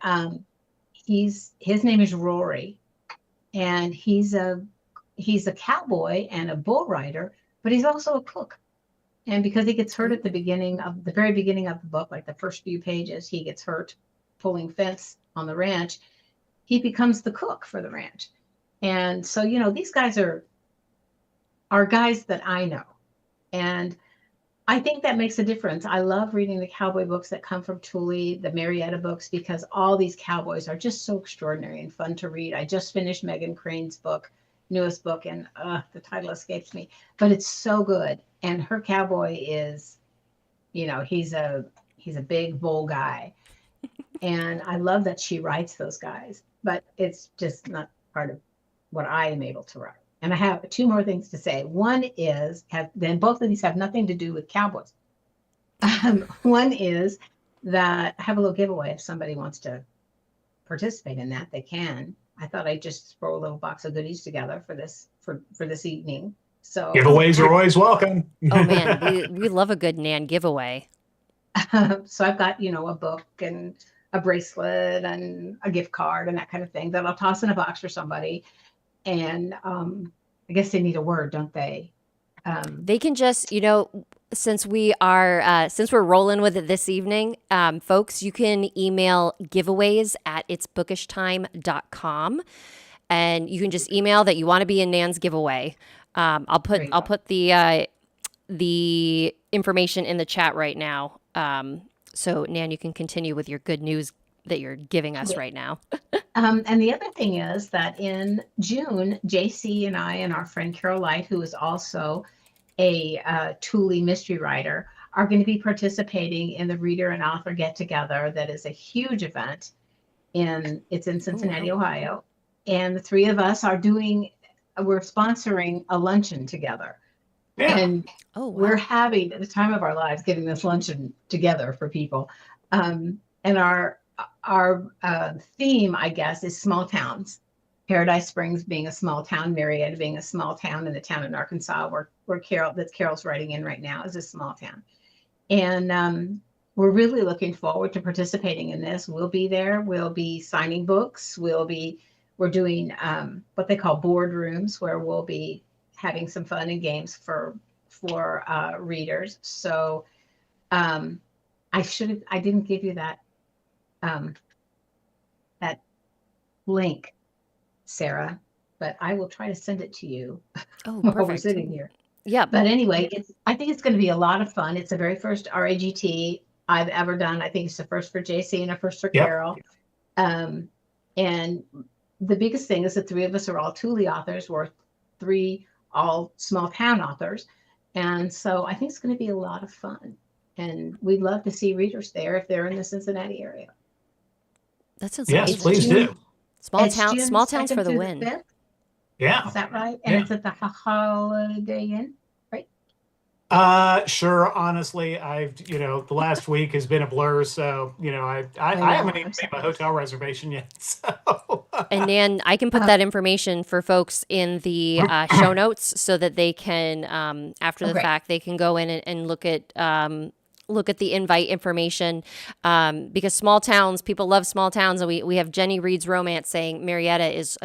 his name is Rory. And he's a cowboy and a bull rider, but he's also a cook. And because he gets hurt at the very beginning of the book, like the first few pages, he gets hurt pulling fence on the ranch. He becomes the cook for the ranch. And so, these guys are guys that I know. And I think that makes a difference. I love reading the cowboy books that come from Thule, the Marietta books, because all these cowboys are just so extraordinary and fun to read. I just finished Megan Crane's book, newest book, and the title escapes me, but it's so good. And her cowboy is, he's a big bull guy. And I love that she writes those guys, but it's just not part of what I am able to write. And I have 2 more things to say. One is, then both of these have nothing to do with cowboys. One is that I have a little giveaway. If somebody wants to participate in that, they can. I thought I'd just throw a little box of goodies together for this evening. So giveaways are always welcome. Oh man, we love a good Nan giveaway. So I've got, a book and a bracelet and a gift card and that kind of thing that I'll toss in a box for somebody. And I guess they need a word, don't they? They can just, since we're rolling with it this evening, folks, you can email giveaways@itsbookishtime.com. And you can just email that you want to be in Nan's giveaway. There you I'll go. put the information in the chat right now. So Nan, you can continue with your good news that you're giving us Okay. right now. And the other thing is that in June, JC and I and our friend Carol Light, who is also a Thule mystery writer, are going to be participating in the Reader and Author Get Together. That is a huge event. It's in Oh, Cincinnati, wow. Ohio. And the three of us we're sponsoring a luncheon together. Yeah. And Oh, we're wow. having the time of our lives getting this luncheon together for people. And our theme, I guess, is small towns. Paradise Springs being a small town, Marietta being a small town, and the town in Arkansas where Carol's writing in right now is a small town. And we're really looking forward to participating in this. We'll be there. We'll be signing books. We're doing what they call board rooms, where we'll be having some fun and games for readers. So I didn't give you um, that link, Sarah, but I will try to send it to you Oh, while we're perfect. sitting here. Yeah. But anyway, I think it's going to be a lot of fun. It's the very first RAGT I've ever done. I think it's the first for JC and a first for Yep. Carol. And the biggest thing is the three of us are all Thule authors. We're three all small town authors. And so I think it's going to be a lot of fun. And we'd love to see readers there if they're in the Cincinnati area. That sounds Yes, amazing. please do. Small towns for the June win. 5th. Yeah. Is that right? And Yeah. it's at the Holiday Inn, right? Sure. Honestly, the last week has been a blur. So, I haven't even made my hotel reservation yet. So, And Nan, I can put that information for folks in the show notes so that they can, after the great. fact, they can go in and look at the invite information, because small towns, people love small towns, and we have Jenny Reed's Romance saying Marietta is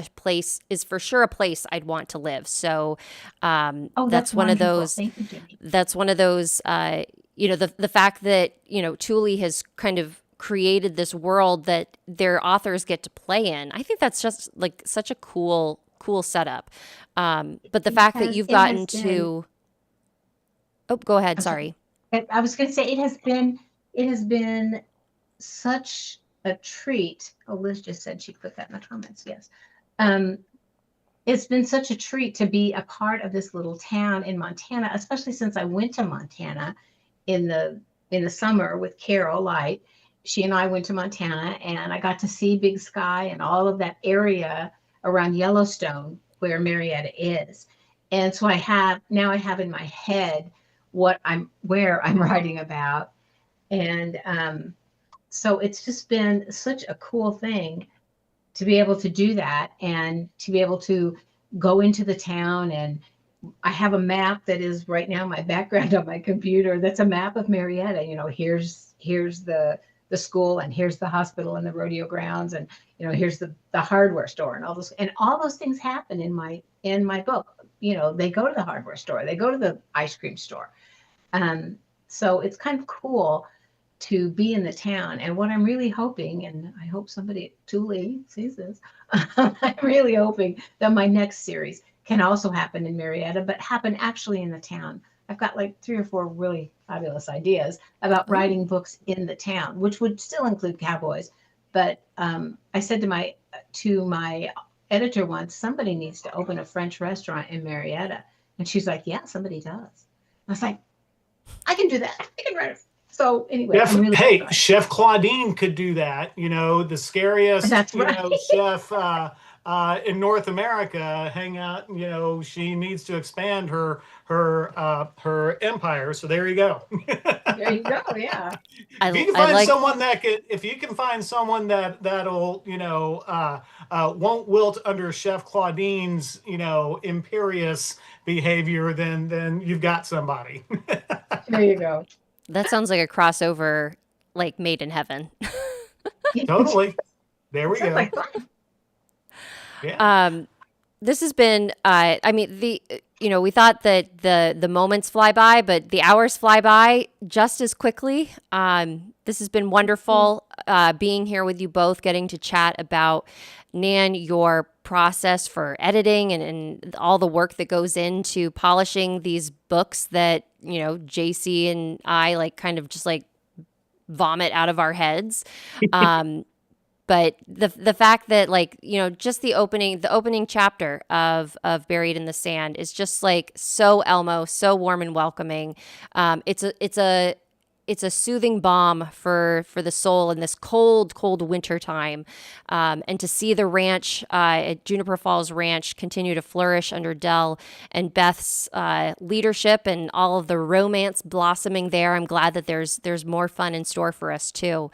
for sure a place I'd want to live. So that's one of wonderful. those. Thank you, Jenny. That's one of those. The fact that Thule has kind of created this world that their authors get to play in. I think that's just like such a cool setup. But the fact that you've gotten to. Oh, go ahead. Sorry. I was going to say it has been such a treat. Oh, Liz just said she put that in the comments. Yes. It's been such a treat to be a part of this little town in Montana, especially since I went to Montana in the summer with Carol Light. She and I went to Montana, and I got to see Big Sky and all of that area around Yellowstone where Marietta is. And so I have in my head where I'm writing about. And so it's just been such a cool thing to be able to do that and to be able to go into the town. And I have a map that is right now my background on my computer. That's a map of Marietta. Here's the school, and here's the hospital and the rodeo grounds, and here's the hardware store, and all those things happen in my book. They go to the hardware store, they go to the ice cream store. So it's kind of cool to be in the town. And what I'm really hoping, and I hope somebody at Thule sees this, I'm really hoping that my next series can also happen in Marietta, but happen actually in the town. I've got like 3 or 4 really fabulous ideas about writing books in the town, which would still include cowboys. But I said to my editor once, somebody needs to open a French restaurant in Marietta. And she's like, yeah, somebody does. I was like, I can do that. I can write it. So anyway, Chef Claudine could do that. The scariest, chef in North America. Hang out. She needs to expand her empire. So there you go. There you go. Yeah. If you can find someone that'll won't wilt under Chef Claudine's imperious behavior, then you've got somebody. There you go. That sounds like a crossover, like Made in Heaven. Totally. There we go. Like fun. Yeah. This has been, we thought that the moments fly by, but the hours fly by just as quickly. This has been wonderful being here with you both, getting to chat about, Nan, your process for editing and all the work that goes into polishing these books that, JC and I like kind of just like vomit out of our heads. But the fact that just the opening chapter of Buried in the Sand is just like so Elmo, so warm and welcoming. It's a soothing balm for the soul in this cold winter time. And to see the ranch at Juniper Falls Ranch continue to flourish under Dell and Beth's leadership and all of the romance blossoming there, I'm glad that there's more fun in store for us too.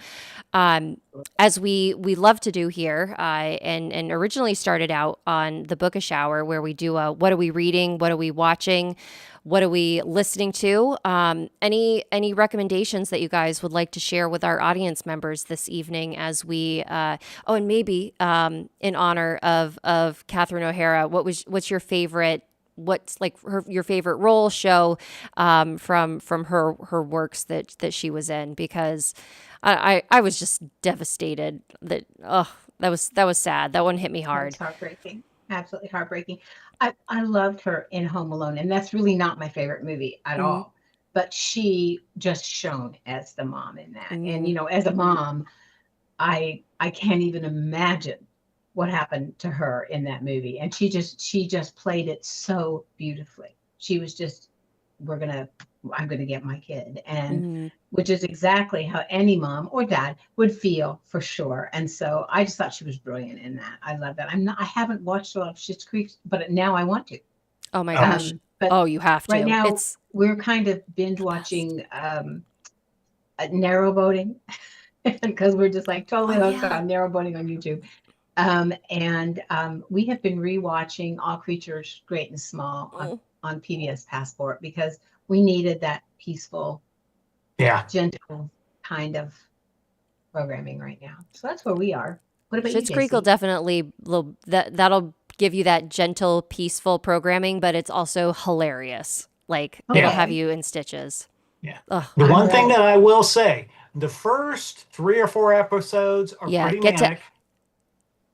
As we love to do here, and originally started out on the Bookish Hour, where we do what are we reading, what are we watching, what are we listening to? Any recommendations that you guys would like to share with our audience members this evening as we and maybe in honor of Catherine O'Hara, what's your favorite? What's like your favorite role show from her works that she was in? Because I was just devastated that that was sad. That one hit me hard. It's heartbreaking, absolutely heartbreaking. I loved her in Home Alone, and that's really not my favorite movie at all. But she just shone as the mom in that. And as a mom, I can't even imagine what happened to her in that movie. And she just played it so beautifully. She was just, I'm gonna get my kid, and which is exactly how any mom or dad would feel for sure. And so I just thought she was brilliant in that. I love that. I haven't watched a lot of Schitt's Creek, but now I want to. Oh my gosh! But you have to. Right now, we're kind of binge watching narrowboating because we're just like totally hooked on narrowboating on YouTube. And we have been rewatching All Creatures Great and Small on PBS Passport because we needed that peaceful, gentle kind of programming right now. So that's where we are. What about you, Schitt's Creek will definitely that'll give you that gentle, peaceful programming, but it's also hilarious. Like it'll have you in stitches. Yeah. The one thing that I will say, the first 3 or 4 episodes are pretty manic.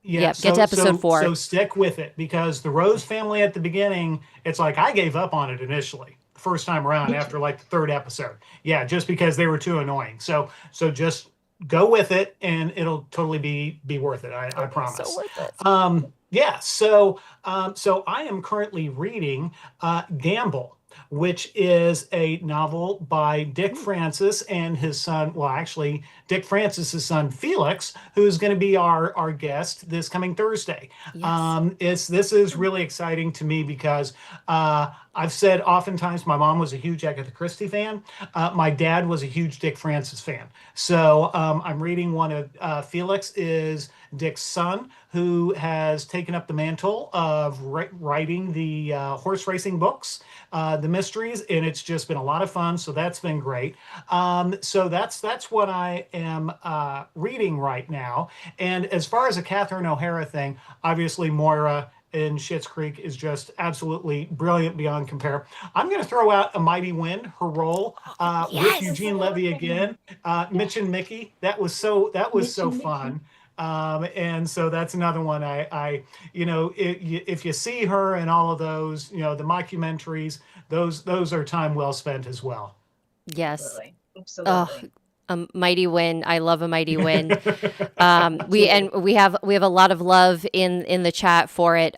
Get to episode 4. So stick with it, because the Rose family at the beginning, it's like I gave up on it initially, the first time around after like the 3rd episode. Yeah, just because they were too annoying. So just go with it, and it'll totally be worth it. I promise. So worth it. So I am currently reading Gamble, which is a novel by Dick Francis and his son. Well, actually, Dick Francis's son Felix, who's going to be our guest this coming Thursday. Yes. This is really exciting to me because I've said oftentimes my mom was a huge Agatha Christie fan. My dad was a huge Dick Francis fan. So I'm reading one of Felix is Dick's son, who has taken up the mantle of writing the horse racing books, the mysteries, and it's just been a lot of fun. So that's been great. So that's what I am reading right now. And as far as a Catherine O'Hara thing, obviously Moira in Schitt's Creek is just absolutely brilliant beyond compare. I'm going to throw out A Mighty Wind, her role with Eugene Levy again, Mitch and Mickey. That was so fun. And so that's another one if you see her and all of those, the mockumentaries, those are time well spent as well. Yes. Absolutely. A Mighty Wind. I love A Mighty Wind. We have a lot of love in the chat for it.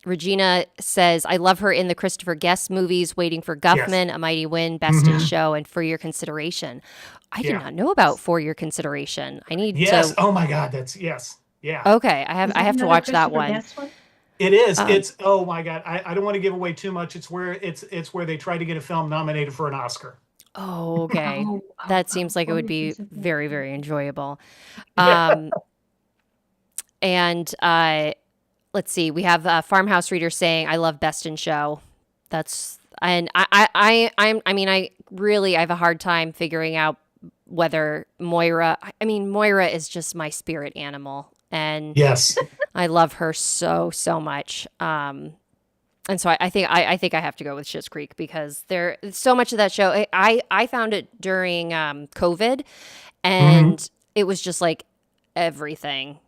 Regina says, I love her in the Christopher Guest movies, Waiting for Guffman, A Mighty Wind, Best in Show, and For Your Consideration. I did not know about For Your Consideration. I need to. Oh my God, that's yes. Yeah. Okay, I have to watch that one. It is. It's oh my God. I don't want to give away too much. It's where they try to get a film nominated for an Oscar. Oh, okay. That seems like it would be very, very enjoyable. And let's see. We have a Farmhouse Reader saying, "I love Best in Show." I have a hard time figuring out whether Moira. I mean, Moira is just my spirit animal, and yes, I love her so much. And so I think I have to go with Schitt's Creek because there so much of that show. I found it during COVID, and it was just like everything.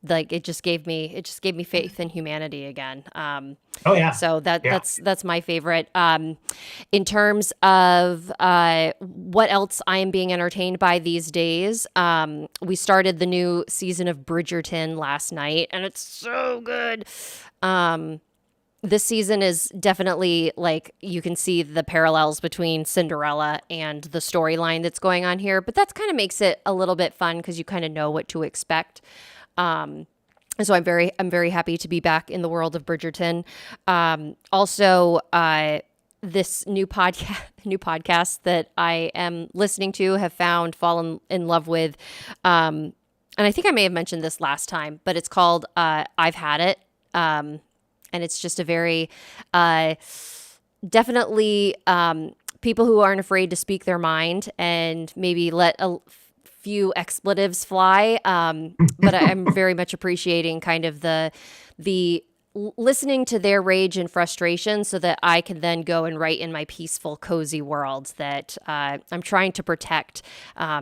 Like it just gave me faith in humanity again. Oh yeah. So Yeah. that's my favorite. In terms of what else I am being entertained by these days, we started the new season of Bridgerton last night, and it's so good. This season is definitely like you can see the parallels between Cinderella and the storyline that's going on here, but that kind of makes it a little bit fun because you kind of know what to expect. And so I'm very happy to be back in the world of Bridgerton. Also, this new podcast that I am listening to, have fallen in love with, and I think I may have mentioned this last time, but it's called I've Had It. And it's just a very, definitely people who aren't afraid to speak their mind and maybe let a few expletives fly. But I'm very much appreciating kind of the listening to their rage and frustration so that I can then go and write in my peaceful, cozy world that I'm trying to protect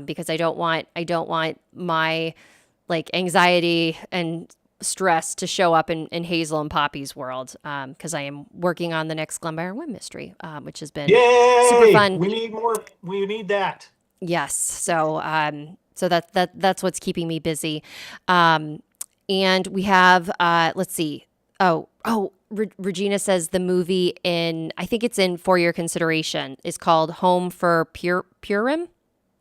because I don't want my like anxiety and stress to show up in Hazel and Poppy's world because I am working on the next Glen Byron Wynn mystery, which has been super fun. We need more. We need that. Yes. So that's what's keeping me busy. And we have let's see. Regina says the movie I think it's in For Your Consideration is called Home for Purim.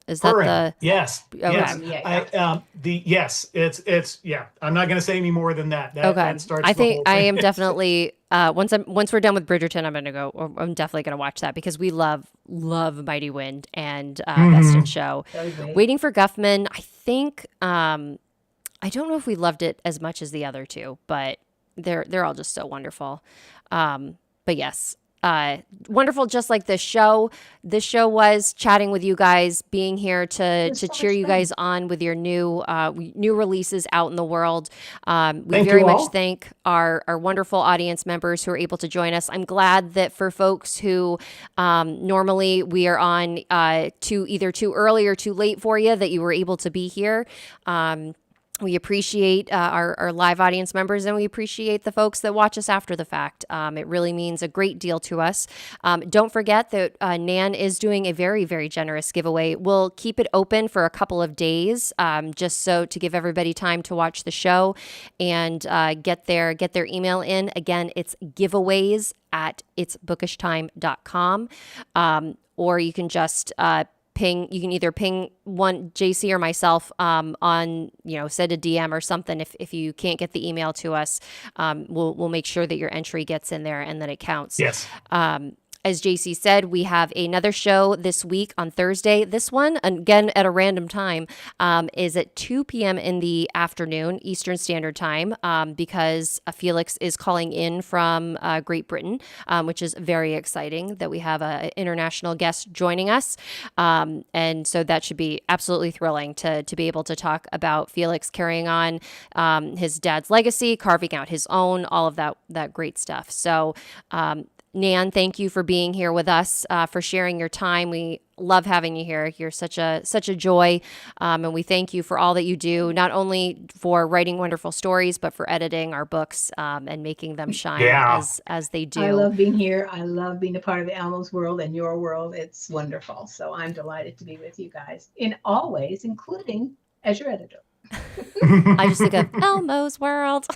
Is that the yes? Okay. Yes. It's yeah. I'm not going to say any more than that. Okay. That starts I the think whole I thing. am definitely once we're done with Bridgerton, I'm definitely gonna watch that because we love Mighty Wind and Best in Show. Waiting for Guffman, I think I don't know if we loved it as much as the other two, but they're all just so wonderful. But yes. Wonderful, just like this show. This show was chatting with you guys, being here to cheer you guys on with your new releases out in the world. We very much thank our wonderful audience members who are able to join us. I'm glad that for folks who normally we are on either too early or too late for you, that you were able to be here. We appreciate our live audience members, and we appreciate the folks that watch us after the fact. It really means a great deal to us. Don't forget that Nan is doing a very, very generous giveaway. We'll keep it open for a couple of days, just so to give everybody time to watch the show and get their email in. Again, it's giveaways@itsbookishtime.com, or you can just you can either ping one JC or myself send a DM or something. If you can't get the email to us, we'll make sure that your entry gets in there and that it counts. Yes. As JC said, we have another show this week on Thursday. This one, again, at a random time, is at 2 p.m. in the afternoon, Eastern Standard Time, because Felix is calling in from Great Britain, which is very exciting that we have an international guest joining us. And so that should be absolutely thrilling to be able to talk about Felix carrying on his dad's legacy, carving out his own, all of that great stuff. So, Nan, thank you for being here with us, for sharing your time. We love having you here. You're such a joy, and we thank you for all that you do, not only for writing wonderful stories, but for editing our books and making them shine as they do. I love being here. I love being a part of Elmo's world and your world. It's wonderful. So I'm delighted to be with you guys in all ways, including as your editor. I just think of Elmo's world.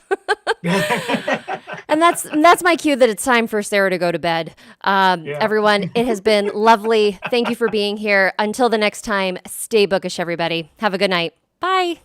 And that's my cue that it's time for Sarah to go to bed. Everyone, it has been lovely. Thank you for being here. Until the next time, stay bookish, everybody. Have a good night. Bye.